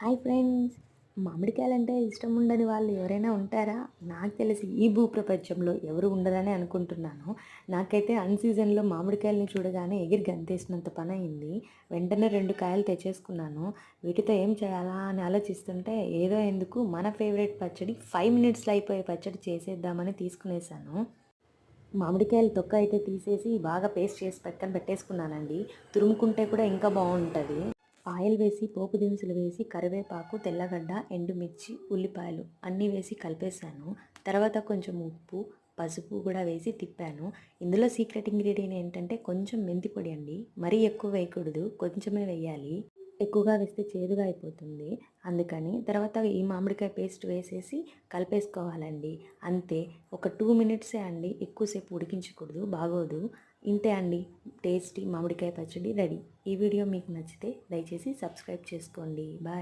Hi friends. మామిడికాయలంటే ఇష్టం ఉండని వాళ్ళు ఎవరైనా ఉంటారా? నాకు తెలిసి ఈ భూప్రపంచంలో ఎవరు ఉండరని అనుకుంటున్నాను. నాకైతే అన్‌సీజన్‌లో మామిడికాయలని చూడగానే ఎగిరి గంతేసినంత పనయింది. వెంటనే 2 కాయలు తెచ్చేసుకున్నాను. వీటితో ఏం చేయాలా అని ఆలోచిస్తుంటే ఏదో ఎందుకు మన ఫేవరెట్ పచ్చడి 5 మినిట్స్‌లో అయిపోయే పచ్చడి చేసేద్దామని తీసుకునేసాను. మామిడికాయలు తొక్క అయితే తీసేసి బాగా పేస్ట్ చేసి పక్కన పెట్టేసుకున్నానండి. తురుముకుంటే కూడా ఇంకా బావుంటది. ఆయిల్ వేసి పోపు దినుసులు వేసి కరివేపాకు, తెల్లగడ్డ, ఎండుమిర్చి, ఉల్లిపాయలు అన్నీ వేసి కలిపేసాను. తర్వాత కొంచెం ఉప్పు, పసుపు కూడా వేసి తిప్పాను. ఇందులో సీక్రెట్ ఇంగ్రీడియంట్ ఏంటంటే కొంచెం మెంతి పొడి అండి. మరీ ఎక్కువ వేయకూడదు, కొంచెమే వేయాలి. ఎక్కువగా వేస్తే చేదుగా అయిపోతుంది. అందుకని తర్వాత ఈ మామిడికాయ పేస్ట్ వేసేసి కలిపేసుకోవాలండి. అంతే. ఒక 2 మినిట్సే అండి, ఎక్కువసేపు ఉడికించకూడదు, బాగోదు. ఇంతే అండి, టేస్టీ మామిడికాయ పచ్చడి రెడీ. ఈ వీడియో మీకు నచ్చితే దయచేసి సబ్స్క్రైబ్ చేసుకోండి. బాయ్.